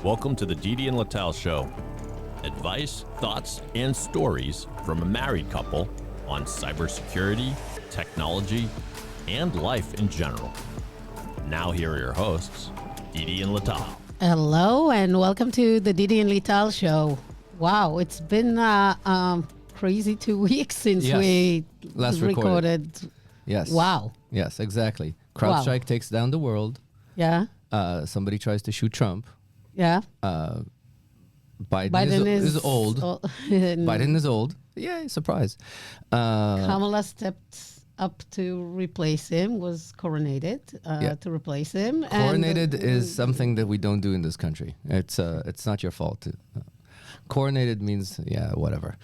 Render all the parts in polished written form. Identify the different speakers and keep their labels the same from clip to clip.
Speaker 1: Welcome to the Didi and Lital Show. Advice, thoughts, and stories from a married couple on cybersecurity, technology, and life in general. Now here are your hosts, Didi and Lital.
Speaker 2: Hello and welcome to the Didi and Lital Show. Wow, it's been crazy 2 weeks since we
Speaker 3: last
Speaker 2: recorded.
Speaker 3: Yes.
Speaker 2: Wow.
Speaker 3: Yes, exactly. CrowdStrike takes down the world.
Speaker 2: Yeah.
Speaker 3: Somebody tries to shoot Trump.
Speaker 2: Yeah.
Speaker 3: Biden is old. Biden is old. Yay, surprise.
Speaker 2: Kamala stepped up to replace him, was coronated to replace him.
Speaker 3: Coronated is something that we don't do in this country. It's not your fault. Coronated means, whatever.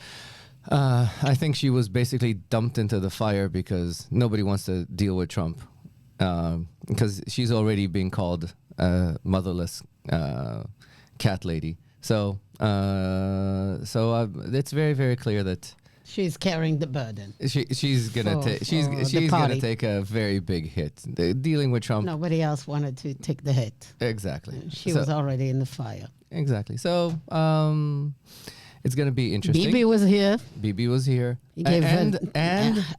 Speaker 3: I think she was basically dumped into the fire because nobody wants to deal with Trump. Because she's already being called motherless cat lady. So it's very, very clear that
Speaker 2: she's carrying the burden.
Speaker 3: She's gonna take a very big hit. Dealing with Trump.
Speaker 2: Nobody else wanted to take the hit.
Speaker 3: Exactly.
Speaker 2: She was already in the fire.
Speaker 3: Exactly. So it's gonna be interesting.
Speaker 2: Bibi was here.
Speaker 3: He
Speaker 2: gave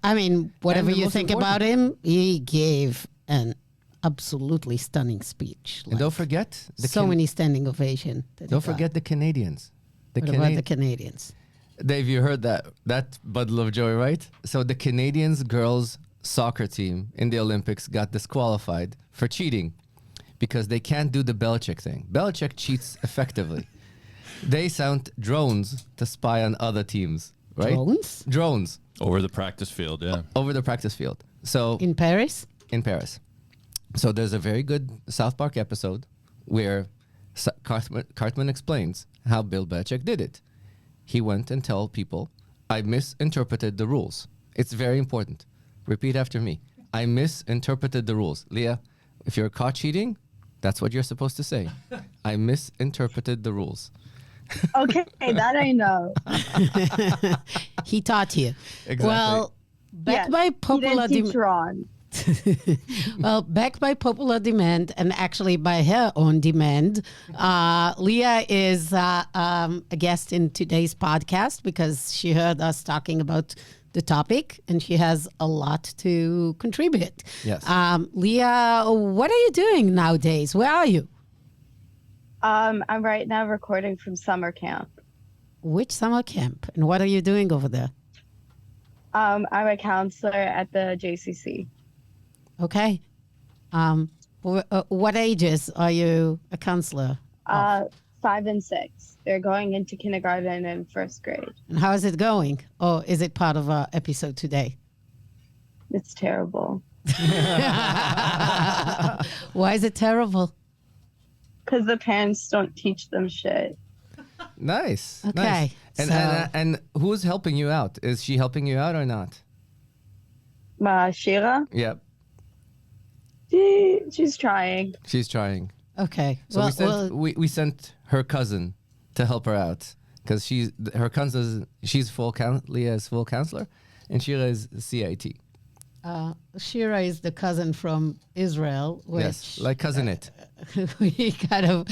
Speaker 2: I mean, whatever you think about him, he gave an absolutely stunning speech.
Speaker 3: And don't forget
Speaker 2: many standing ovation.
Speaker 3: Don't forget the Canadians.
Speaker 2: What about the Canadians?
Speaker 3: Dave, you heard that bundle of joy, right? So the Canadians girls soccer team in the Olympics got disqualified for cheating because they can't do the Belichick thing. Belichick cheats effectively. They sent drones to spy on other teams, right? Drones.
Speaker 1: Over the practice field, yeah.
Speaker 3: Over the practice field. So
Speaker 2: in Paris?
Speaker 3: In Paris. So there's a very good South Park episode where Cartman explains how Bill Belichick did it. He went and told people, I misinterpreted the rules. It's very important. Repeat after me. I misinterpreted the rules. Leia, if you're caught cheating, that's what you're supposed to say. I misinterpreted the rules.
Speaker 4: Okay, that I know.
Speaker 2: He taught you.
Speaker 3: Exactly.
Speaker 2: Well, backed by popular
Speaker 4: demand.
Speaker 2: Well, backed by popular demand and actually by her own demand, Leia is a guest in today's podcast because she heard us talking about the topic and she has a lot to contribute.
Speaker 3: Yes.
Speaker 2: Leia, what are you doing nowadays? Where are you?
Speaker 4: I'm right now recording from summer camp.
Speaker 2: Which summer camp? And what are you doing over there?
Speaker 4: I'm a counselor at the JCC.
Speaker 2: Okay. What ages are you a counselor?
Speaker 4: 5 and 6. They're going into kindergarten and first grade.
Speaker 2: And how is it going? Or is it part of our episode today?
Speaker 4: It's terrible.
Speaker 2: Why is it terrible?
Speaker 4: Because the parents don't teach them shit.
Speaker 3: Nice.
Speaker 2: Okay.
Speaker 3: Nice. And who's helping you out? Is she helping you out or not?
Speaker 4: Shira?
Speaker 3: Yep.
Speaker 4: She's trying.
Speaker 3: She's trying.
Speaker 2: Okay.
Speaker 3: So we sent her cousin to help her out because she's Leah is full counselor and Shira is CIT.
Speaker 2: Shira is the cousin from Israel, which
Speaker 3: yes, like cousin it.
Speaker 2: We kind of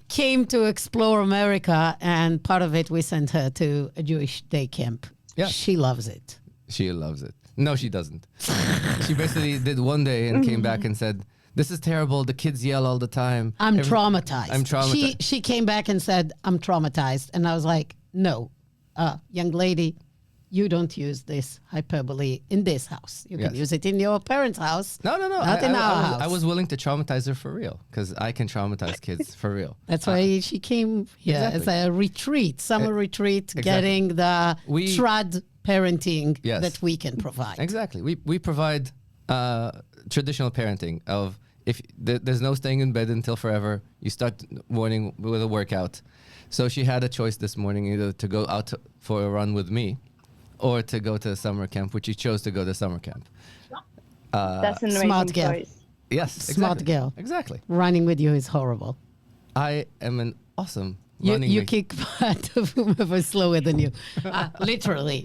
Speaker 2: came to explore America, and part of it we sent her to a Jewish day camp.
Speaker 3: Yeah,
Speaker 2: she loves it.
Speaker 3: She loves it. No, she doesn't. She basically did one day and came back and said, "This is terrible. The kids yell all the time.
Speaker 2: I'm traumatized."
Speaker 3: I'm traumatized.
Speaker 2: She came back and said, "I'm traumatized," and I was like, "No, young lady." You don't use this hyperbole in this house. You can use it in your parents' house.
Speaker 3: No.
Speaker 2: Not in our house.
Speaker 3: I was willing to traumatize her for real because I can traumatize kids for real.
Speaker 2: That's why she came here as a retreat, summer retreat, getting the trad parenting that we can provide.
Speaker 3: Exactly. We provide traditional parenting of if there's no staying in bed until forever. You start morning with a workout. So she had a choice this morning either to go out for a run with me or to go to summer camp, which she chose to go to summer camp.
Speaker 4: That's an amazing choice.
Speaker 3: Yes, exactly.
Speaker 2: Smart girl.
Speaker 3: Exactly.
Speaker 2: Running with you is horrible.
Speaker 3: I am an awesome
Speaker 2: You kick butt of whomever's slower than you. Literally.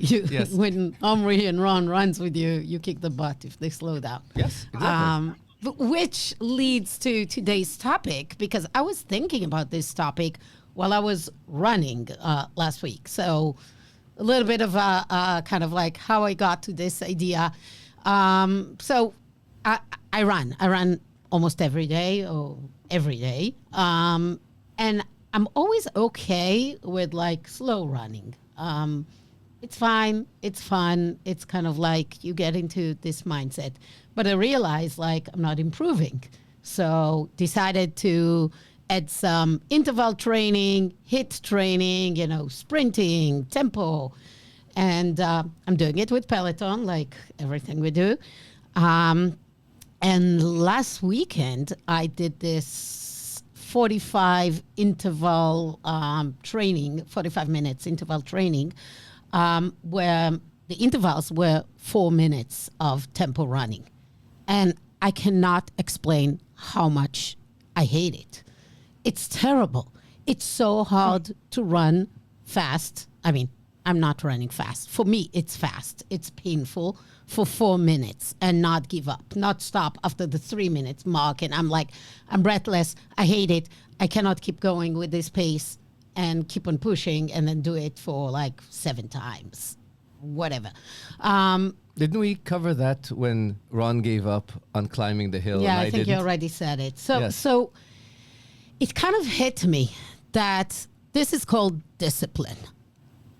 Speaker 2: When Omri and Ron runs with you, you kick the butt if they slow down.
Speaker 3: Yes, exactly.
Speaker 2: which leads to today's topic, because I was thinking about this topic while I was running last week. So a little bit of a kind of like how I got to this idea. So I run almost every day or every day. And I'm always okay with like slow running. It's fine. It's fun. It's kind of like you get into this mindset. But I realized like I'm not improving. So decided to add some interval training, HIIT training, sprinting, tempo. And I'm doing it with Peloton, like everything we do. And last weekend, I did this 45 interval training, 45 minutes interval training, where the intervals were 4 minutes of tempo running. And I cannot explain how much I hate it. It's terrible. It's so hard to run fast. I mean, I'm not running fast. For me, it's fast. It's painful for 4 minutes and not give up, not stop after the 3 minutes mark. And I'm like, I'm breathless. I hate it. I cannot keep going with this pace and keep on pushing and then do it for like 7 times, whatever.
Speaker 3: Didn't we cover that when Ron gave up on climbing the hill?
Speaker 2: Yeah,
Speaker 3: and
Speaker 2: I think you
Speaker 3: didn't?
Speaker 2: already said it. So,
Speaker 3: Yes.
Speaker 2: so it kind of hit me that this is called discipline.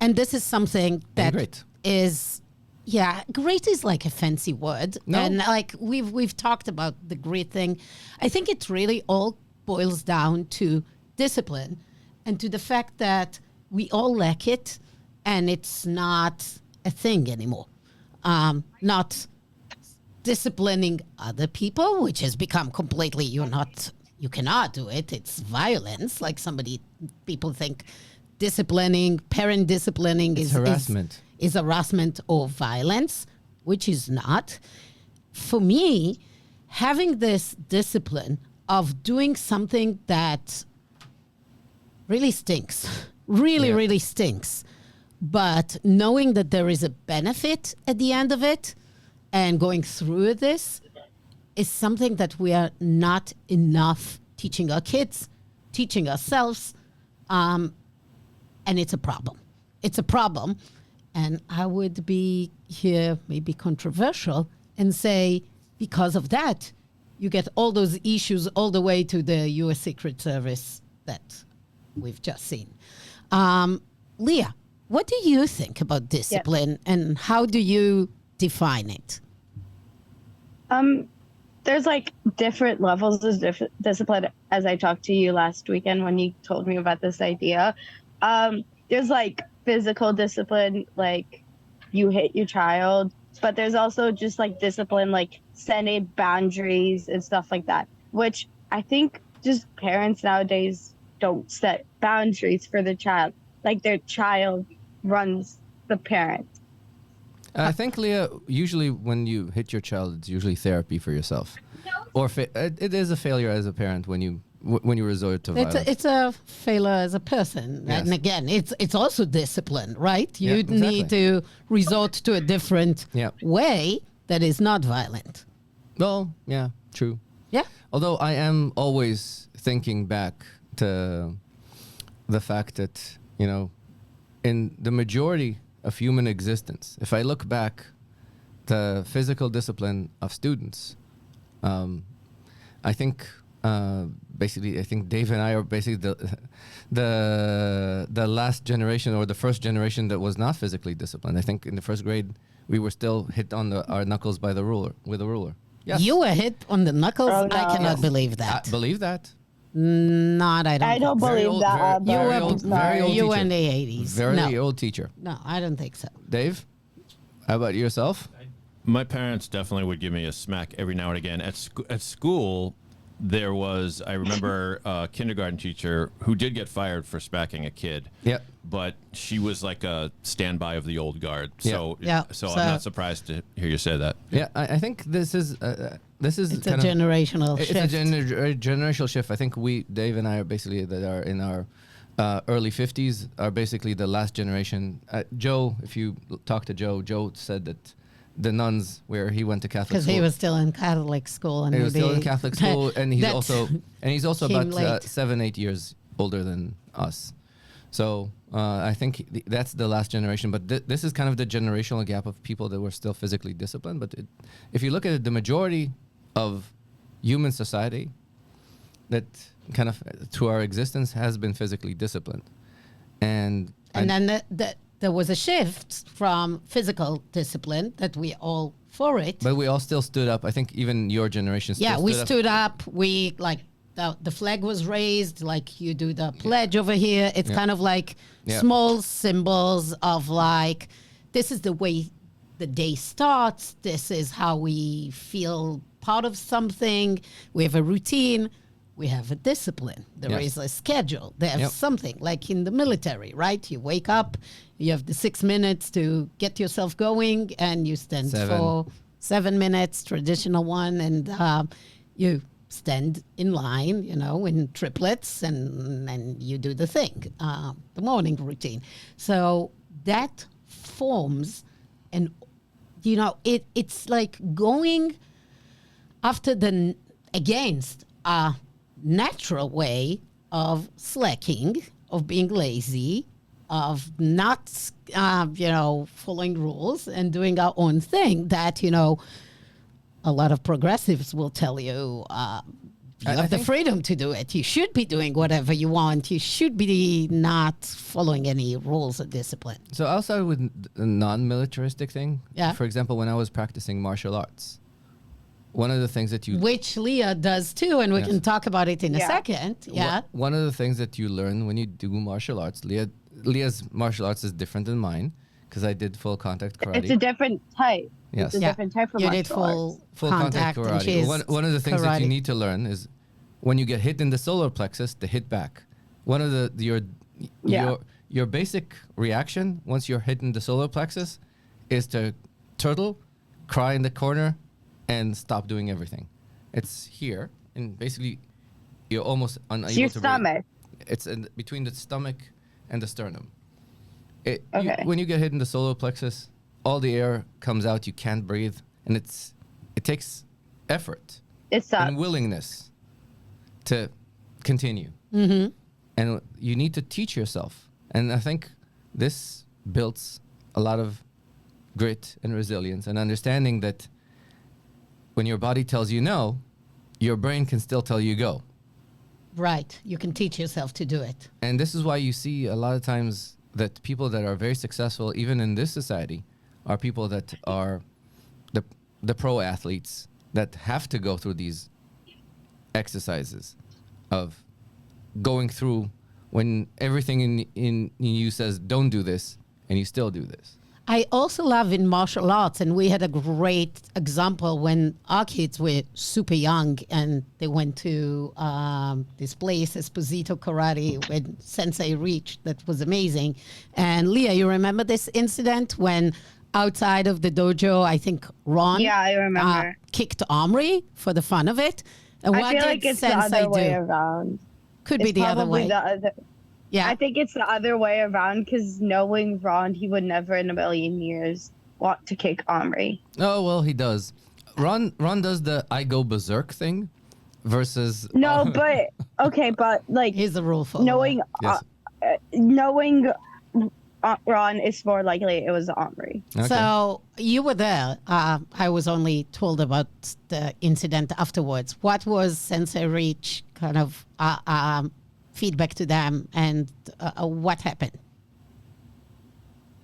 Speaker 2: And this is something that
Speaker 3: great.
Speaker 2: is, yeah, great is like a fancy word.
Speaker 3: No.
Speaker 2: And like we've talked about the great thing. I think it really all boils down to discipline and to the fact that we all lack it and it's not a thing anymore. Not disciplining other people, which has become completely, you cannot do it. It's violence. Like people think parent disciplining
Speaker 3: It's harassment.
Speaker 2: Is harassment or violence, which is not. For me, having this discipline of doing something that really stinks, really stinks, but knowing that there is a benefit at the end of it and going through this is something that we are not enough teaching our kids, teaching ourselves, and it's a problem. It's a problem. And I would be here maybe controversial and say because of that, you get all those issues all the way to the U.S. Secret Service that we've just seen. Leah, what do you think about discipline and how do you define it?
Speaker 4: There's like different levels of discipline, as I talked to you last weekend when you told me about this idea. There's like physical discipline, like you hit your child, but there's also just like discipline, like setting boundaries and stuff like that, which I think just parents nowadays don't set boundaries for the child. Like their child runs the parent.
Speaker 3: I think, Leah, usually when you hit your child, it's usually therapy for yourself. Or it is a failure as a parent when you resort to violence.
Speaker 2: It's a failure as a person.
Speaker 3: Yes.
Speaker 2: And again, it's also discipline, right? You
Speaker 3: Yeah, exactly.
Speaker 2: need to resort to a different way that is not violent.
Speaker 3: Well, yeah, true.
Speaker 2: Yeah.
Speaker 3: Although I am always thinking back to the fact that, in the majority of human existence, if I look back, the physical discipline of students, I think Dave and I are basically the last generation or the first generation that was not physically disciplined. I think in the first grade we were still hit on our knuckles with a ruler. Yes.
Speaker 2: You were hit on the knuckles?
Speaker 4: Oh, no.
Speaker 2: I cannot believe that.
Speaker 3: I believe that.
Speaker 2: Not, I don't
Speaker 4: I don't
Speaker 2: think so.
Speaker 3: Very
Speaker 4: believe
Speaker 3: old-
Speaker 4: that.
Speaker 3: very-
Speaker 2: You
Speaker 3: very
Speaker 2: were,
Speaker 3: old- very old
Speaker 2: you were
Speaker 3: teacher.
Speaker 2: in the 80s.
Speaker 3: Very
Speaker 2: no.
Speaker 3: old teacher.
Speaker 2: No, I don't think so.
Speaker 3: Dave, how about yourself?
Speaker 1: My parents definitely would give me a smack every now and again. At school, there was, I remember, a kindergarten teacher who did get fired for smacking a kid.
Speaker 3: Yep.
Speaker 1: But she was like a standby of the old guard. So,
Speaker 2: Yeah.
Speaker 1: so
Speaker 2: So-
Speaker 1: I'm not surprised to hear you say that.
Speaker 3: Yeah, I think this is
Speaker 2: It's a
Speaker 3: kind of-
Speaker 2: generational
Speaker 3: It's
Speaker 2: shift.
Speaker 3: a generational shift. I think Dave and I are basically that are in our early 50s are basically the last generation. Joe, if you talk to Joe said that the nuns where he went to Catholic
Speaker 2: Because
Speaker 3: school.
Speaker 2: he was still in Catholic school, and
Speaker 3: He was
Speaker 2: maybe
Speaker 3: still in Catholic school, and he's
Speaker 2: that
Speaker 3: also
Speaker 2: came
Speaker 3: about
Speaker 2: late.
Speaker 3: 7-8 years older than us. So I think that's the last generation. But this is kind of the generational gap of people that were still physically disciplined. But if you look at it, the majority of human society that kind of through our existence has been physically disciplined. And
Speaker 2: then there was a shift from physical discipline that we all for it.
Speaker 3: But we all still stood up. I think even your generation still
Speaker 2: Yeah, we
Speaker 3: stood
Speaker 2: stood up. We like the flag was raised, like you do the pledge over here. It's kind of like small symbols of like, this is the way the day starts. This is how we feel part of something. We have a routine. We have a discipline. There is a schedule. There's something like in the military, right? You wake up, you have the 6 minutes to get yourself going, and you stand for 7 minutes, traditional one, and you stand in line, in triplets, and you do the thing, the morning routine. So that forms, and it's like going after against a natural way of slacking, of being lazy, of not, following rules and doing our own thing that, a lot of progressives will tell you, you have the freedom to do it. You should be doing whatever you want. You should be not following any rules or discipline.
Speaker 3: So I'll start with a non-militaristic thing.
Speaker 2: Yeah.
Speaker 3: For example, when I was practicing martial arts, one of the things that you...
Speaker 2: Which Leia does too, and we can talk about it in a second. Yeah.
Speaker 3: One of the things that you learn when you do martial arts, Leia's martial arts is different than mine, because I did full contact karate.
Speaker 4: It's a different type.
Speaker 3: Yes.
Speaker 4: It's a different type of
Speaker 2: you
Speaker 4: martial
Speaker 2: did full
Speaker 4: arts.
Speaker 3: Full
Speaker 2: contact and
Speaker 3: karate.
Speaker 2: she's
Speaker 3: One of the things that you
Speaker 2: karate.
Speaker 3: need to learn is when you get hit in the solar plexus, to hit back. One of your basic reaction once you're hit in the solar plexus is to turtle, cry in the corner, and stop doing everything. It's here, and basically you're almost unable
Speaker 4: It's your
Speaker 3: to
Speaker 4: stomach.
Speaker 3: breathe. It's between the stomach and the sternum.
Speaker 4: Okay.
Speaker 3: When you get hit in the solar plexus, all the air comes out. You can't breathe, and it takes effort
Speaker 4: It sucks.
Speaker 3: and willingness to continue.
Speaker 2: Mm-hmm.
Speaker 3: And you need to teach yourself. And I think this builds a lot of grit and resilience and understanding that when your body tells you no, your brain can still tell you go.
Speaker 2: Right. You can teach yourself to do it.
Speaker 3: And this is why you see a lot of times that people that are very successful, even in this society, are people that are the pro athletes that have to go through these exercises of going through when everything in you says don't do this, and you still do this.
Speaker 2: I also love in martial arts, and we had a great example when our kids were super young and they went to this place, Esposito Karate, when Sensei reached. That was amazing. And Leah, you remember this incident when outside of the dojo, I think Ron
Speaker 4: Yeah, I remember.
Speaker 2: kicked Omri for the fun of it? And
Speaker 4: I
Speaker 2: what
Speaker 4: feel
Speaker 2: did
Speaker 4: like it's
Speaker 2: Sensei
Speaker 4: the other way
Speaker 2: do?
Speaker 4: around.
Speaker 2: Could
Speaker 4: It's
Speaker 2: be the other
Speaker 4: probably
Speaker 2: way.
Speaker 4: the other.
Speaker 2: Yeah.
Speaker 4: I think it's the other way around because knowing Ron, he would never in a million years want to kick Omri.
Speaker 3: Oh, well, he does. Ron does the I go berserk thing versus...
Speaker 4: No, but okay, but like
Speaker 2: Here's the rule follower.
Speaker 4: knowing Ron is more likely it was Omri.
Speaker 3: Okay.
Speaker 2: So you were there. I was only told about the incident afterwards. What was Sensei Reach kind of feedback to them, and what happened?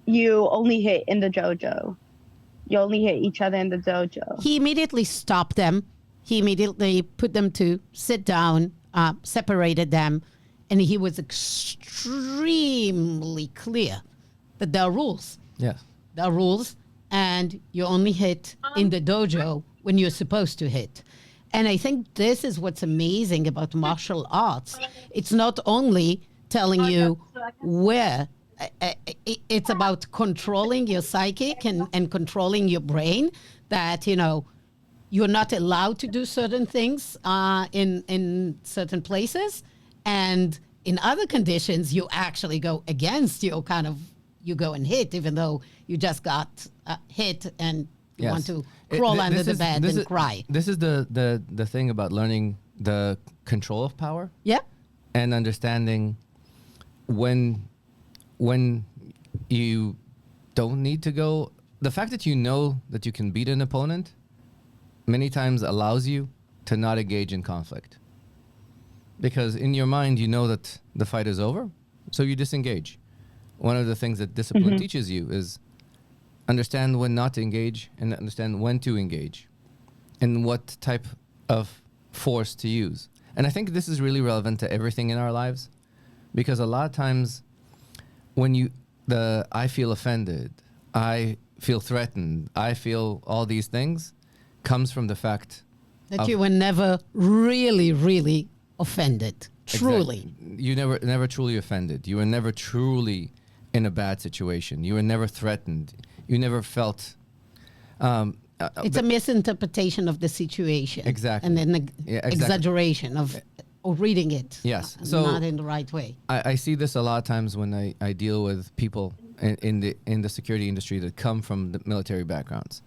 Speaker 4: You only hit in the dojo. You only hit each other in the dojo.
Speaker 2: He immediately stopped them. He immediately put them to sit down, separated them, and he was extremely clear that there are rules.
Speaker 3: Yes.
Speaker 2: There are rules, and you only hit in the dojo when you're supposed to hit. And I think this is what's amazing about martial arts. It's not only telling you where, it's about controlling your psychic and controlling your brain, that, you're not allowed to do certain things in certain places. And in other conditions, you actually go against you go and hit, even though you just got hit and You
Speaker 3: Yes.
Speaker 2: want to crawl under
Speaker 3: This
Speaker 2: the
Speaker 3: is-
Speaker 2: bed
Speaker 3: this
Speaker 2: and
Speaker 3: is-
Speaker 2: cry.
Speaker 3: This is the thing about learning the control of power
Speaker 2: Yeah.
Speaker 3: and understanding when you don't need to go. The fact that you know that you can beat an opponent many times allows you to not engage in conflict. Because in your mind, you know that the fight is over, so you disengage. One of the things that discipline teaches you is understand when not to engage and understand when to engage and what type of force to use. And I think this is really relevant to everything in our lives, because a lot of times when I feel offended, I feel threatened, I feel all these things comes from the fact
Speaker 2: That you were never really, really offended. Truly.
Speaker 3: Exactly. You never truly offended. You were never truly in a bad situation. You were never threatened. You never felt.
Speaker 2: It's a misinterpretation of the situation.
Speaker 3: Exactly.
Speaker 2: And then
Speaker 3: Yeah, exactly.
Speaker 2: exaggeration of reading it.
Speaker 3: Yes. So
Speaker 2: not in the right way.
Speaker 3: I see this a lot of times when I deal with people in the security industry that come from the military backgrounds.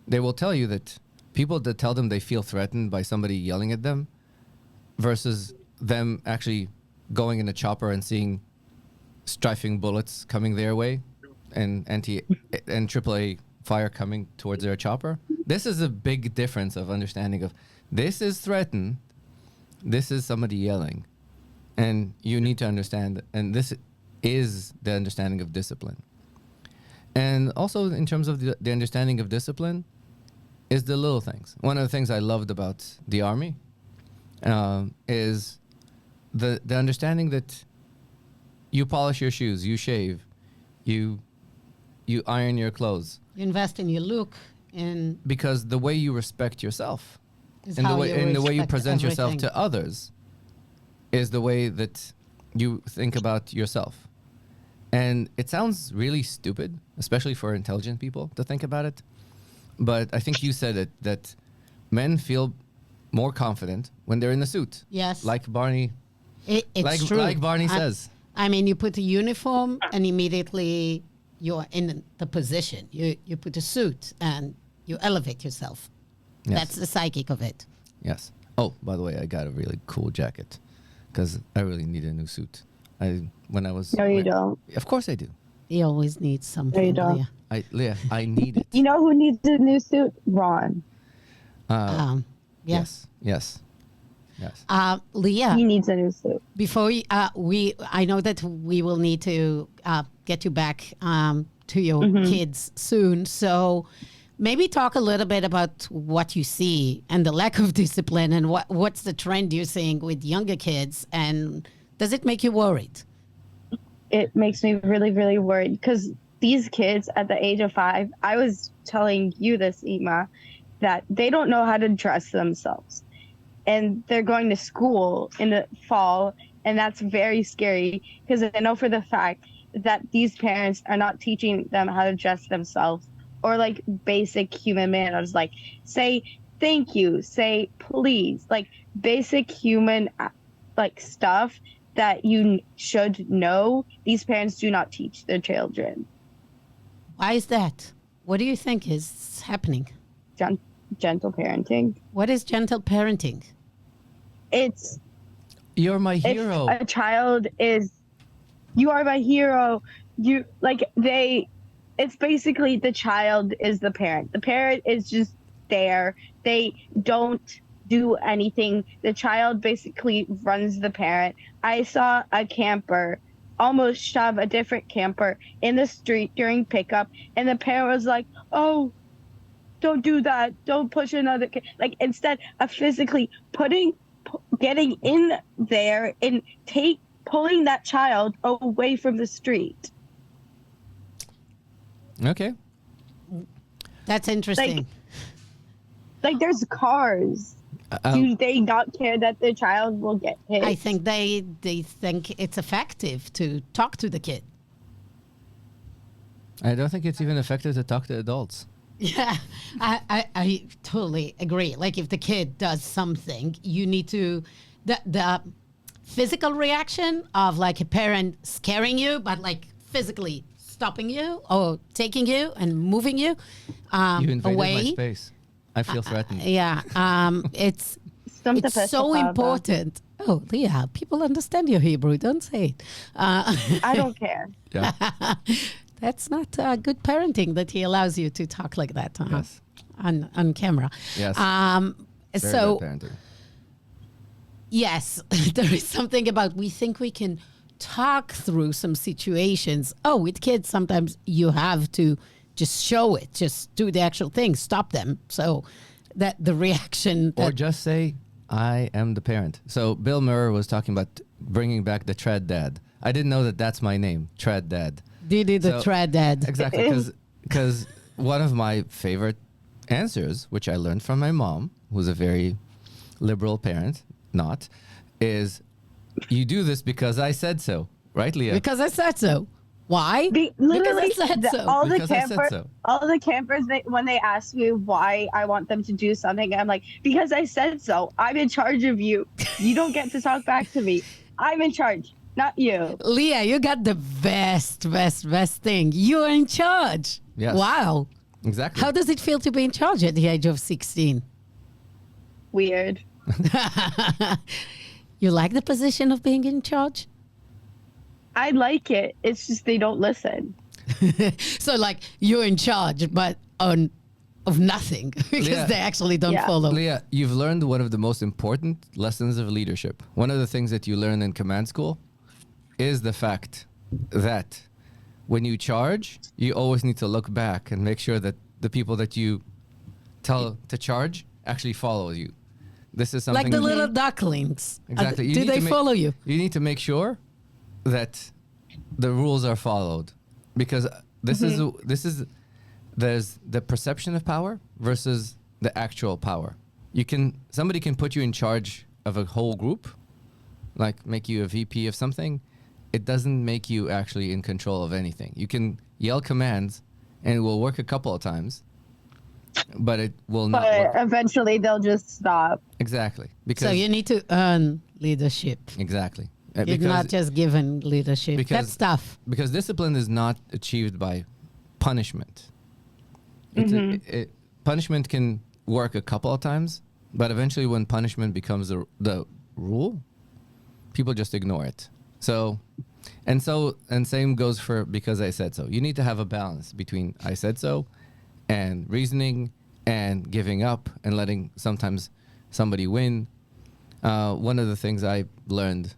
Speaker 3: They will tell you that people that tell them they feel threatened by somebody yelling at them versus them actually going in a chopper and seeing strafing bullets coming their way and AAA fire coming towards their chopper. This is a big difference of understanding of this is threatened, this is somebody yelling, and you need to understand, and this is the understanding of discipline. And also in terms of the understanding of discipline is the little things. One of the things I loved about the Army is the understanding that you polish your shoes, you shave, you iron your clothes.
Speaker 2: You invest in your look and
Speaker 3: Because the way you respect yourself
Speaker 2: is
Speaker 3: and
Speaker 2: how
Speaker 3: the way you
Speaker 2: respect
Speaker 3: present yourself
Speaker 2: everything.
Speaker 3: to others is the way that you think about yourself. And it sounds really stupid, especially for intelligent people to think about it. But I think you said it, that men feel more confident when they're in a suit.
Speaker 2: Yes.
Speaker 3: Like Barney,
Speaker 2: It's true.
Speaker 3: like Barney says.
Speaker 2: I mean, you put a uniform and immediately you're in the position. You put a suit and you elevate yourself.
Speaker 3: Yes.
Speaker 2: That's the psychic of it.
Speaker 3: Yes. Oh, by the way, I got a really cool jacket because I really need a new suit.
Speaker 4: No, you don't.
Speaker 3: Of course I do.
Speaker 2: He always needs something.
Speaker 4: No, you don't.
Speaker 2: Leah.
Speaker 3: Leah, I need it.
Speaker 4: You know who needs a new suit? Ron.
Speaker 2: Yeah.
Speaker 3: Yes.
Speaker 2: Leah,
Speaker 4: He needs a new suit.
Speaker 2: before I know that we will need to get you back to your kids soon. So maybe talk a little bit about what you see and the lack of discipline and what's the trend you're seeing with younger kids, and does it make you worried?
Speaker 4: It makes me really, really worried because these kids at the age of 5, I was telling you this, Ima, that they don't know how to dress themselves. And they're going to school in the fall, and that's very scary because I know for the fact that these parents are not teaching them how to dress themselves or like basic human manners, like say thank you, say please, like basic human like stuff that you should know. These parents do not teach their children.
Speaker 2: Why is that? What do you think is happening?
Speaker 4: Gentle parenting.
Speaker 2: What is gentle parenting?
Speaker 4: It's
Speaker 3: You're my hero.
Speaker 4: if a child is, you are my hero. You like it's basically the child is the parent. The parent is just there. They don't do anything. The child basically runs the parent. I saw a camper almost shove a different camper in the street during pickup, and the parent was like, "Oh, don't do that. Don't push another kid." Like instead of physically getting in there and pulling that child away from the street.
Speaker 3: Okay.
Speaker 2: That's interesting.
Speaker 4: Like there's cars. Do they not care that the child will get hit?
Speaker 2: I think they think it's effective to talk to the kid.
Speaker 3: I don't think it's even effective to talk to adults.
Speaker 2: Yeah, I totally agree. Like if the kid does something, you need to, the physical reaction of like a parent scaring you, but like physically stopping you or taking you and moving you
Speaker 3: You invaded
Speaker 2: away.
Speaker 3: my space. I feel threatened.
Speaker 2: Yeah, it's
Speaker 4: Something
Speaker 2: it's so important. Oh, Leah, people understand your Hebrew. Don't say it.
Speaker 4: I don't care.
Speaker 3: Yeah.
Speaker 2: That's not good parenting that he allows you to talk like that
Speaker 3: Yes.
Speaker 2: on camera.
Speaker 3: Yes. Very
Speaker 2: So
Speaker 3: good parenting.
Speaker 2: yes, there is something about we think we can talk through some situations. Oh, with kids, sometimes you have to just show it, just do the actual thing, stop them. So that the reaction.
Speaker 3: Or
Speaker 2: That,
Speaker 3: just say, I am the parent. So Bill Murray was talking about bringing back the Tread Dad. I didn't know that that's my name, Tread Dad.
Speaker 2: Didi the
Speaker 3: So-
Speaker 2: Trad Dad.
Speaker 3: Exactly, because one of my favorite answers, which I learned from my mom, who's a very liberal parent, is you do this because I said so. Right, Leah?
Speaker 2: Because I said so. Why?
Speaker 4: Literally,
Speaker 2: because I said so.
Speaker 4: all the
Speaker 3: Because I said
Speaker 4: campers,
Speaker 3: so.
Speaker 4: all the campers, when they ask me why I want them to do something, I'm like, because I said so. I'm in charge of you. You don't get to talk back to me. I'm in charge, not you.
Speaker 2: Leah, you got the best thing. You're in charge.
Speaker 3: Yes.
Speaker 2: Wow.
Speaker 3: Exactly.
Speaker 2: How does it feel to be in charge at the age of 16?
Speaker 4: Weird.
Speaker 2: You like the position of being in charge?
Speaker 4: I like it. It's just they don't listen.
Speaker 2: So like you're in charge, but of nothing because
Speaker 3: Yeah.
Speaker 2: they actually don't
Speaker 4: Yeah.
Speaker 2: follow.
Speaker 3: Leah, you've learned one of the most important lessons of leadership. One of the things that you learn in command school is the fact that when you charge, you always need to look back and make sure that the people that you tell to charge actually follow you. This is something
Speaker 2: Like the little ducklings.
Speaker 3: Exactly. You
Speaker 2: Do
Speaker 3: need
Speaker 2: they
Speaker 3: to make-
Speaker 2: follow you?
Speaker 3: You need to make sure that the rules are followed, because this is there's the perception of power versus the actual power. Somebody can put you in charge of a whole group, like make you a VP of something. It doesn't make you actually in control of anything. You can yell commands and it will work a couple of times, but it will not
Speaker 4: But
Speaker 3: work.
Speaker 4: eventually they'll just stop.
Speaker 3: Exactly. Because
Speaker 2: So you need to earn leadership.
Speaker 3: exactly.
Speaker 2: You're not just given leadership.
Speaker 3: because-
Speaker 2: That's tough.
Speaker 3: Because discipline is not achieved by punishment. Punishment can work a couple of times, but eventually when punishment becomes the rule, people just ignore it. And same goes for because I said so. You need to have a balance between I said so and reasoning and giving up and letting sometimes somebody win. One of the things I learned,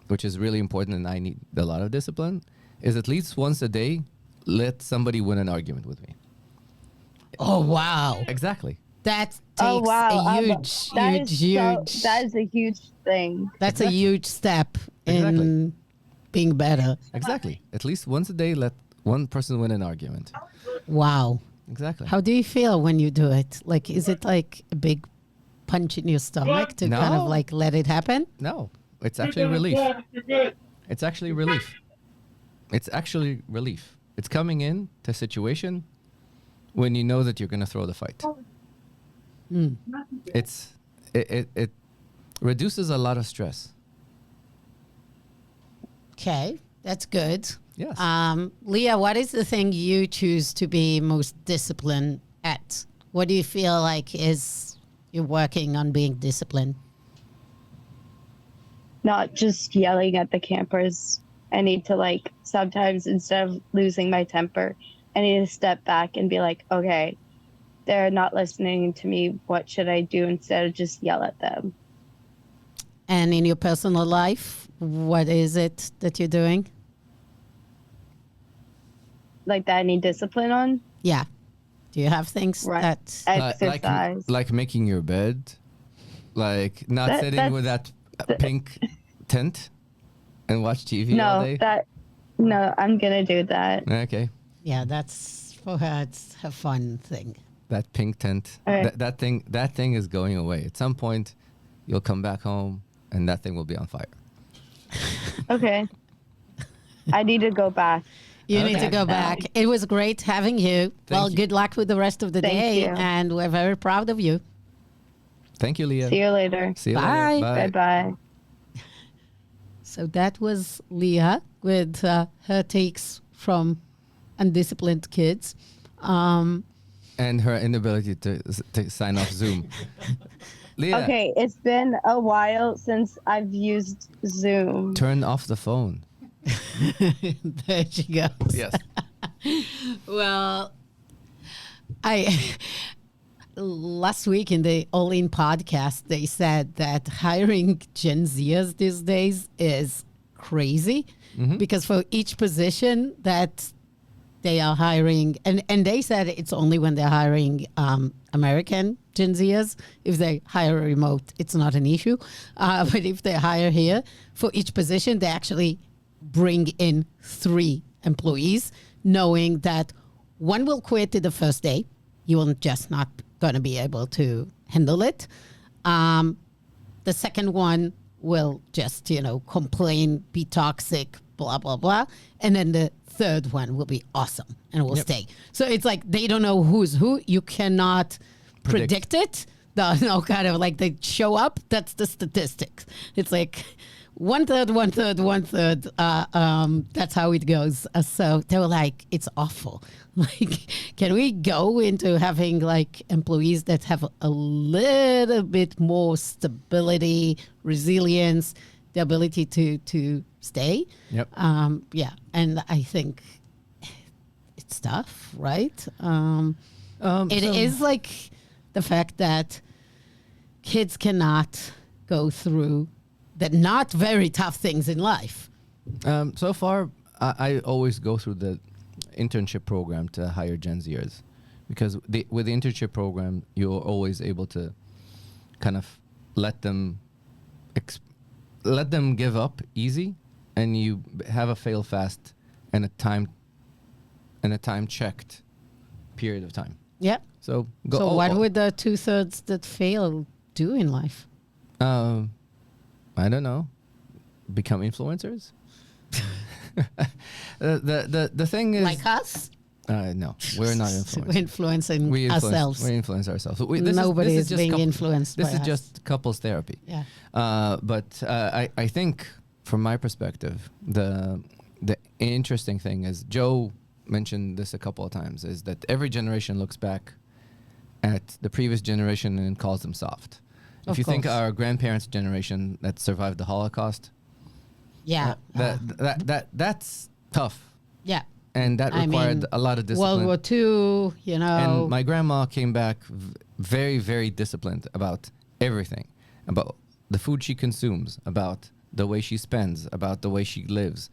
Speaker 3: which is really important and I need a lot of discipline, is at least once a day, let somebody win an argument with me.
Speaker 2: Oh, wow.
Speaker 3: Exactly.
Speaker 2: That takes
Speaker 4: Oh wow!
Speaker 2: a huge, huge.
Speaker 4: That is a huge thing.
Speaker 2: That's a huge step in
Speaker 3: Exactly.
Speaker 2: being better.
Speaker 3: Exactly. At least once a day, let one person win an argument.
Speaker 2: Wow.
Speaker 3: Exactly.
Speaker 2: How do you feel when you do it? Like, is it like a big punch in your stomach to kind of
Speaker 3: No.
Speaker 2: like let it happen?
Speaker 3: No, it's actually relief. It's actually relief. It's actually relief. It's coming in to a situation when you know that you're going to throw the fight. It reduces a lot of stress.
Speaker 2: Okay, that's good.
Speaker 3: Yes.
Speaker 2: Leah, what is the thing you choose to be most disciplined at? What do you feel like is you're working on being disciplined?
Speaker 4: Not just yelling at the campers. I need to like sometimes instead of losing my temper, I need to step back and be like, okay, they're not listening to me. What should I do instead of just yell at them?
Speaker 2: And in your personal life, what is it that you're doing?
Speaker 4: Like that I need discipline on.
Speaker 2: Yeah. Do you have things
Speaker 4: Right.
Speaker 2: that...
Speaker 4: Exercise.
Speaker 3: Like making your bed, like not sitting with that pink tent and watch TV all day.
Speaker 4: No, I'm gonna do that.
Speaker 3: Okay.
Speaker 2: Yeah, that's for her. It's her fun thing.
Speaker 3: That pink tent,
Speaker 4: Okay.
Speaker 3: that thing is going away. At some point, you'll come back home and that thing will be on fire.
Speaker 4: Okay. I need to go back.
Speaker 2: You need
Speaker 3: Okay.
Speaker 2: to go back. It was great having you. Well,
Speaker 3: you.
Speaker 2: good luck with the rest of the
Speaker 4: Thank
Speaker 2: day.
Speaker 4: you.
Speaker 2: And we're very proud of you.
Speaker 3: Thank you, Leah.
Speaker 4: See you later.
Speaker 3: See you
Speaker 2: Bye.
Speaker 3: later.
Speaker 4: Bye bye.
Speaker 2: So that was Leah with her takes from undisciplined kids.
Speaker 3: And her inability to sign off Zoom. Leah,
Speaker 4: Okay, it's been a while since I've used Zoom.
Speaker 3: turn off the phone.
Speaker 2: There she goes.
Speaker 3: Yes.
Speaker 2: Well, I last week in the All In podcast, they said that hiring Gen Zers these days is crazy because for each position that they are hiring, and they said it's only when they're hiring American Gen Zers. If they hire a remote, it's not an issue. But if they hire here, for each position, they actually bring in 3 employees, knowing that one will quit in the first day. You will just not going to be able to handle it. The second one will just, complain, be toxic, blah, blah, blah. And then the third one will be awesome and will stay. So it's like they don't know who's who. You cannot predict it. No, kind of like they show up. That's the statistics. It's like 1/3, 1/3, 1/3. That's how it goes. So they were like, it's awful. Like, can we go into having like employees that have a little bit more stability, resilience, the ability to stay?
Speaker 3: Yep.
Speaker 2: Yeah. And I think it's tough, right? It is like the fact that kids cannot go through the not very tough things in life.
Speaker 3: So far, I always go through the internship program to hire Gen Zers, because with the internship program, you're always able to kind of let them give up easy, and you have a fail fast and a time checked period of time.
Speaker 2: Yeah.
Speaker 3: So
Speaker 2: So what would the 2/3 that fail do in life?
Speaker 3: I don't know. Become influencers. The thing is,
Speaker 2: Like us?
Speaker 3: no, we're not influencers.
Speaker 2: Influencing
Speaker 3: We
Speaker 2: ourselves.
Speaker 3: influence ourselves. So
Speaker 2: Nobody is
Speaker 3: just
Speaker 2: being influenced
Speaker 3: This
Speaker 2: by
Speaker 3: is
Speaker 2: us.
Speaker 3: just couples therapy.
Speaker 2: Yeah.
Speaker 3: But I think, from my perspective, the interesting thing is, Joe mentioned this a couple of times, is that every generation looks back at the previous generation and calls them soft. If
Speaker 2: Of
Speaker 3: you think
Speaker 2: course.
Speaker 3: our grandparents' generation that survived the Holocaust,
Speaker 2: Yeah.
Speaker 3: that's tough,
Speaker 2: Yeah.
Speaker 3: and that
Speaker 2: I
Speaker 3: required
Speaker 2: mean,
Speaker 3: a lot of discipline.
Speaker 2: World War II,
Speaker 3: And my grandma came back very, very disciplined about everything, about the food she consumes, about the way she spends, about the way she lives,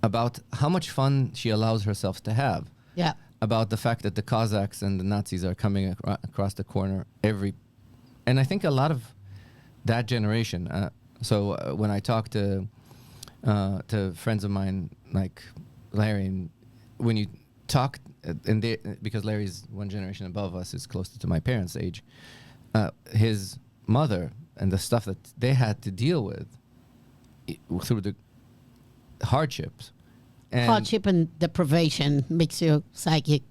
Speaker 3: about how much fun she allows herself to have,
Speaker 2: yeah.
Speaker 3: about the fact that the Cossacks and the Nazis are coming across the corner and I think a lot of that generation. When I talk to friends of mine like Larry, and when you talk, because Larry's one generation above us, is closer to my parents' age, his mother and the stuff that they had to deal with through the hardships. And
Speaker 2: Hardship and deprivation makes you psychic.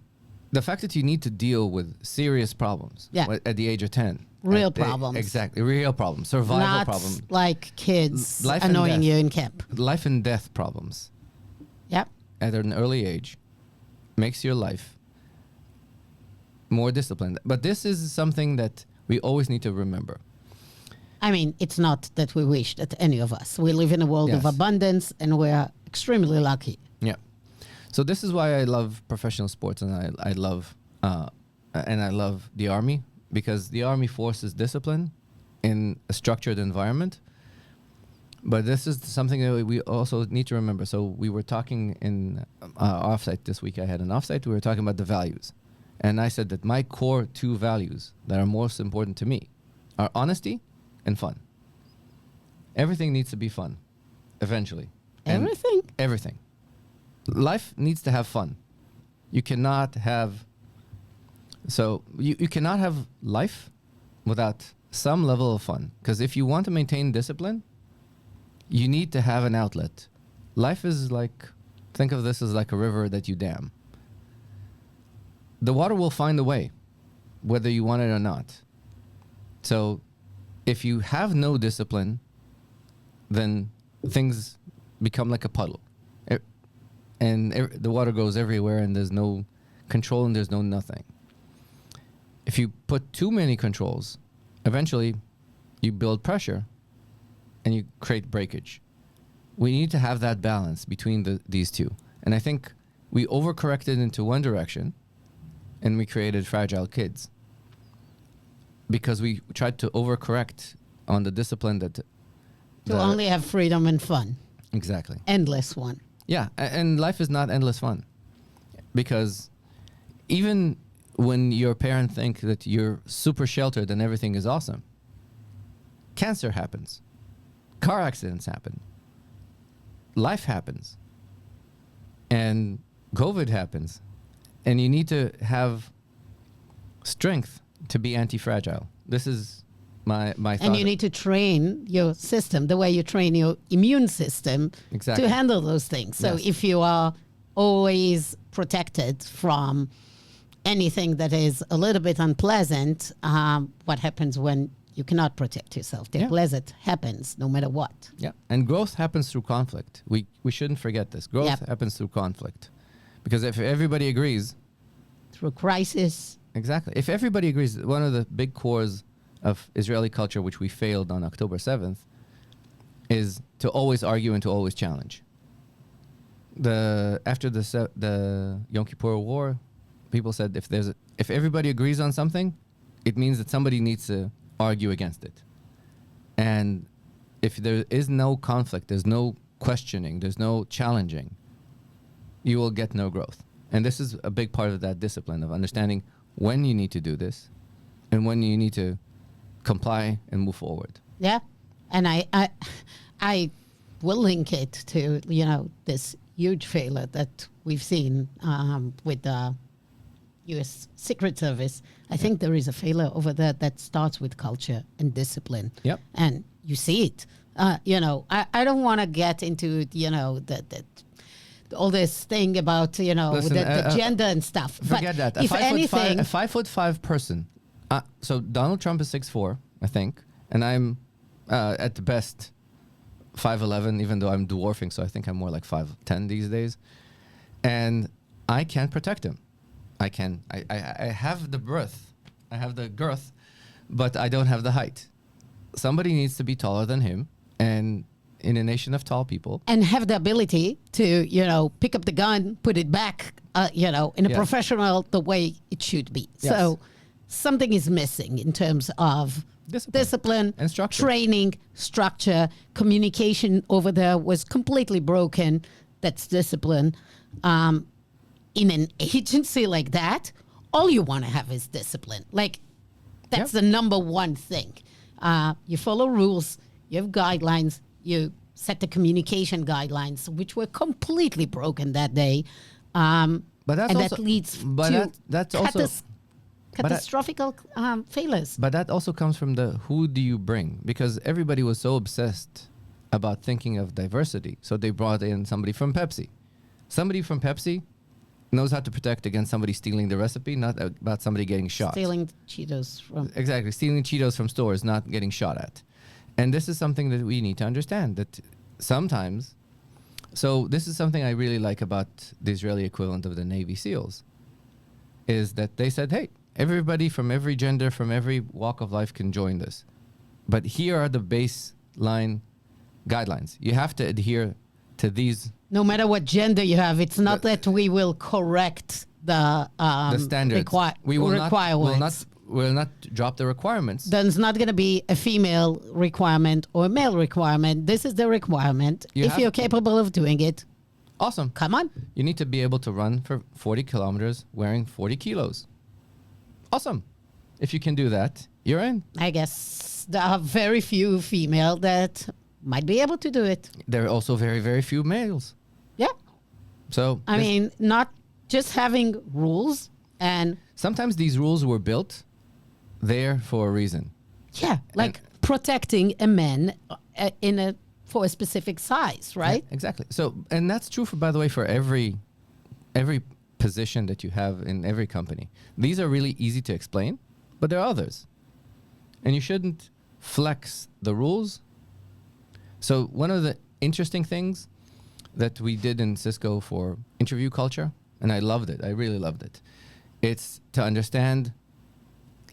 Speaker 3: the fact that you need to deal with serious problems at the age of 10.
Speaker 2: Real problems.
Speaker 3: Exactly. Real problems. Survival
Speaker 2: Not
Speaker 3: problems.
Speaker 2: like kids
Speaker 3: Life and
Speaker 2: annoying
Speaker 3: death.
Speaker 2: you in camp.
Speaker 3: Life and death problems
Speaker 2: Yep.
Speaker 3: at an early age makes your life more disciplined. But this is something that we always need to remember.
Speaker 2: I mean, it's not that we wish that any of us. We live in a world of
Speaker 3: Yes.
Speaker 2: abundance, and we're extremely lucky.
Speaker 3: Yeah. So this is why I love professional sports, and I love the Army, because the Army forces discipline in a structured environment. But this is something that we also need to remember. So we were talking in offsite this week. I had an offsite. We were talking about the values. And I said that my core 2 values that are most important to me are honesty and fun. Everything needs to be fun, eventually. And
Speaker 2: Everything?
Speaker 3: everything. Life needs to have fun. You cannot have... So you cannot have life without some level of fun. Because if you want to maintain discipline, you need to have an outlet. Life is like, think of this as like a river that you dam. The water will find a way, whether you want it or not. So if you have no discipline, then things become like a puddle. and the water goes everywhere, and there's no control and there's no nothing. If you put too many controls, eventually you build pressure and you create breakage. We need to have that balance between these two. And I think we overcorrected into one direction and we created fragile kids because we tried to overcorrect on the discipline that...
Speaker 2: To only have freedom and fun.
Speaker 3: Exactly.
Speaker 2: Endless one.
Speaker 3: Yeah, and life is not endless fun. Because even when your parents think that you're super sheltered and everything is awesome, cancer happens. Car accidents happen. Life happens. And COVID happens. And you need to have strength to be anti-fragile. This is my thought.
Speaker 2: And you need to train your system the way you train your immune system
Speaker 3: Exactly.
Speaker 2: to handle those things. So
Speaker 3: Yes.
Speaker 2: if you are always protected from anything that is a little bit unpleasant, what happens when you cannot protect yourself? The
Speaker 3: Yeah.
Speaker 2: unpleasant happens no matter what.
Speaker 3: Yeah, and growth happens through conflict. We shouldn't forget this. Growth
Speaker 2: Yep.
Speaker 3: happens through conflict. Because if everybody agrees...
Speaker 2: Through crisis.
Speaker 3: Exactly. If everybody agrees, one of the big cores of Israeli culture, which we failed on October 7th, is to always argue and to always challenge. After the Yom Kippur War, people said if everybody agrees on something, it means that somebody needs to argue against it. And if there is no conflict, there's no questioning, there's no challenging, you will get no growth. And this is a big part of that discipline of understanding when you need to do this and when you need to comply and move forward.
Speaker 2: Yeah. And I will link it to, this huge failure that we've seen with the U.S. Secret Service. I think there is a failure over there that starts with culture and discipline.
Speaker 3: Yep.
Speaker 2: And you see it. I don't want to get into, all this thing about,
Speaker 3: Listen,
Speaker 2: the gender and stuff.
Speaker 3: Forget
Speaker 2: but
Speaker 3: that.
Speaker 2: If anything,
Speaker 3: A 5'5" person. So Donald Trump is 6'4", I think, and I'm at the best 5'11", even though I'm dwarfing, so I think I'm more like 5'10" these days. And I can't protect him. I have the breadth, I have the girth, but I don't have the height. Somebody needs to be taller than him, and in a nation of tall people.
Speaker 2: And have the ability to, pick up the gun, put it back, in a
Speaker 3: Yeah.
Speaker 2: professional, the way it should be.
Speaker 3: Yes.
Speaker 2: So something is missing in terms of discipline
Speaker 3: and structure.
Speaker 2: training, structure, communication over there was completely broken. That's discipline. In an agency like that, all you want to have is discipline. Like, that's
Speaker 3: Yep.
Speaker 2: the number one thing. You follow rules, you have guidelines, you set the communication guidelines, which were completely broken that day.
Speaker 3: But that's
Speaker 2: and
Speaker 3: also,
Speaker 2: that leads
Speaker 3: but
Speaker 2: to
Speaker 3: that's also
Speaker 2: catastrophic failures.
Speaker 3: But that also comes from the who do you bring? Because everybody was so obsessed about thinking of diversity. So they brought in somebody from Pepsi. Somebody from Pepsi knows how to protect against somebody stealing the recipe, not about somebody getting shot.
Speaker 2: Stealing Cheetos from...
Speaker 3: Exactly. Stealing Cheetos from stores, not getting shot at. And this is something that we need to understand, that sometimes... So this is something I really like about the Israeli equivalent of the Navy SEALs, is that they said, hey, everybody from every gender, from every walk of life can join this. But here are the baseline guidelines. You have to adhere to these...
Speaker 2: No matter what gender you have, it's not that we will correct the
Speaker 3: standards.
Speaker 2: requirements.
Speaker 3: We will not drop the requirements.
Speaker 2: There's not going to be a female requirement or a male requirement. This is the requirement. If you're capable of doing it,
Speaker 3: awesome.
Speaker 2: come on.
Speaker 3: You need to be able to run for 40 kilometers wearing 40 kilos. Awesome. If you can do that, you're in.
Speaker 2: I guess there are very few female that might be able to do it.
Speaker 3: There are also very, very few males.
Speaker 2: Yeah.
Speaker 3: So
Speaker 2: I mean, not just having rules and...
Speaker 3: sometimes these rules were built there for a reason.
Speaker 2: Yeah, like protecting a man for a specific size, right?
Speaker 3: Yeah, exactly. So, and that's true for, by the way, for every position that you have in every company. These are really easy to explain, but there are others. And you shouldn't flex the rules. So one of the interesting things, that we did in Cisco for interview culture, and I loved it. I really loved it. It's to understand,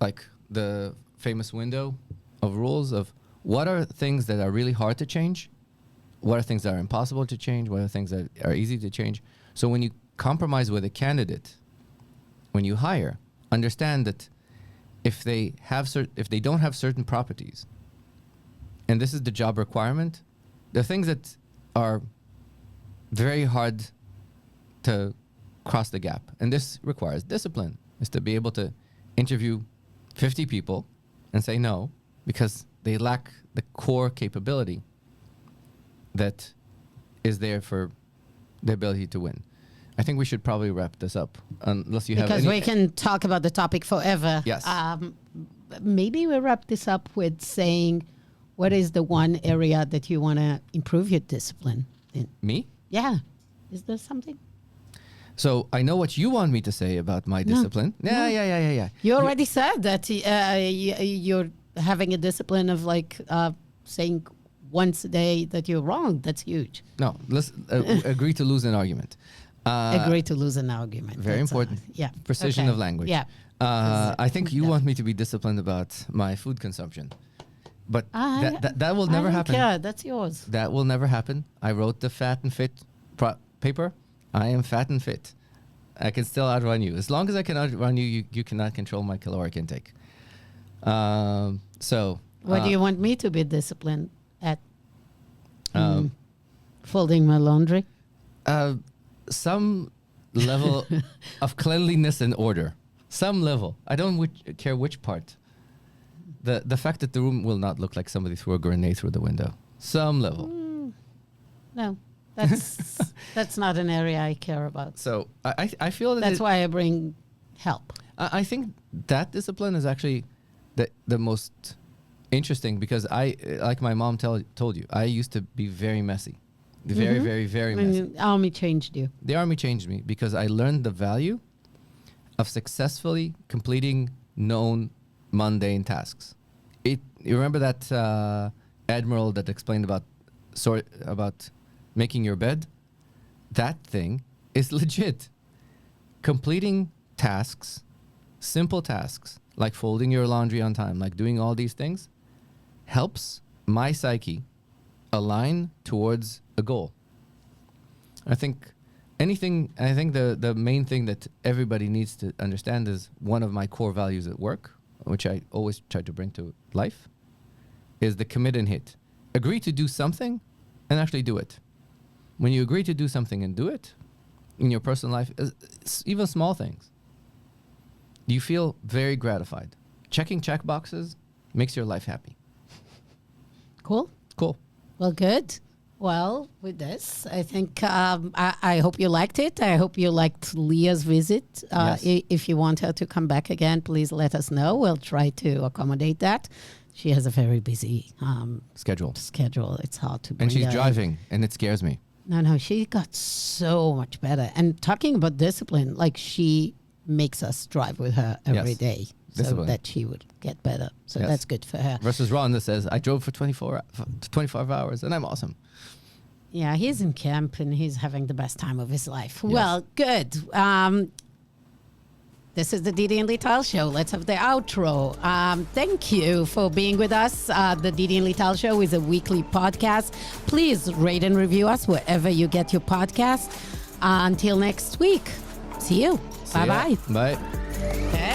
Speaker 3: like, the famous window of rules of what are things that are really hard to change, what are things that are impossible to change, what are things that are easy to change. So when you compromise with a candidate, when you hire, understand that if they don't have certain properties, and this is the job requirement, the things that are very hard to cross the gap, and this requires discipline, is to be able to interview 50 people and say no because they lack the core capability that is there for the ability to win. I think we should probably wrap this up, unless you have
Speaker 2: Because we can talk about the topic forever.
Speaker 3: Yes.
Speaker 2: Maybe we wrap this up with saying, what is the one area that you want to improve your discipline in?
Speaker 3: Me?
Speaker 2: Yeah. Is there something?
Speaker 3: So I know what you want me to say about my discipline. Yeah.
Speaker 2: You already said that you're having a discipline of saying once a day that you're wrong. That's huge.
Speaker 3: No, let's agree to lose an argument.
Speaker 2: Agree to lose an argument.
Speaker 3: Very
Speaker 2: That's
Speaker 3: important.
Speaker 2: Yeah.
Speaker 3: Precision
Speaker 2: Okay.
Speaker 3: of language.
Speaker 2: Yeah.
Speaker 3: I think you want me to be disciplined about my food consumption. But that will never happen.
Speaker 2: Yeah, that's yours.
Speaker 3: That will never happen. I wrote the fat and fit paper. I am fat and fit. I can still outrun you. As long as I can outrun you, you cannot control my caloric intake.
Speaker 2: What do you want me to be disciplined at? Folding my laundry?
Speaker 3: Some level of cleanliness and order. Some level. I don't care which part. The fact that the room will not look like somebody threw a grenade through the window. Some level.
Speaker 2: No, that's not an area I care about.
Speaker 3: So I feel that
Speaker 2: That's why I bring help.
Speaker 3: I think that discipline is actually the most interesting, because like my mom told you, I used to be very messy. Very, very, very messy.
Speaker 2: The army changed you.
Speaker 3: The army changed me because I learned the value of successfully completing known mundane tasks. You remember that admiral that explained about making your bed? That thing is legit. Completing tasks, simple tasks, like folding your laundry on time, like doing all these things, helps my psyche align towards a goal. I think the main thing that everybody needs to understand is one of my core values at work, which I always try to bring to life, is the commit and hit. Agree to do something and actually do it. When you agree to do something and do it in your personal life, even small things, you feel very gratified. Checking check boxes makes your life happy.
Speaker 2: Cool. Well, good. Well, with this, I think I hope you liked it. I hope you liked Leah's visit.
Speaker 3: Yes.
Speaker 2: If you want her to come back again, please let us know. We'll try to accommodate that. She has a very busy
Speaker 3: Schedule.
Speaker 2: It's hard to bring
Speaker 3: And she's
Speaker 2: her in.
Speaker 3: driving, and it scares me.
Speaker 2: No, she got so much better. And talking about discipline, like she makes us drive with her every
Speaker 3: Yes.
Speaker 2: day so
Speaker 3: Discipline.
Speaker 2: that she would get better. So
Speaker 3: Yes.
Speaker 2: that's good for her.
Speaker 3: Versus Ron that says, I drove for 25 hours, and I'm awesome.
Speaker 2: Yeah, he's in camp and he's having the best time of his life. Yes. Well, good. This is the Didi and Lital Show. Let's have the outro. Thank you for being with us. The Didi and Lital Show is a weekly podcast. Please rate and review us wherever you get your podcast. Until next week. See you.
Speaker 3: See ya.
Speaker 2: Bye-bye.
Speaker 3: Bye.
Speaker 2: Okay.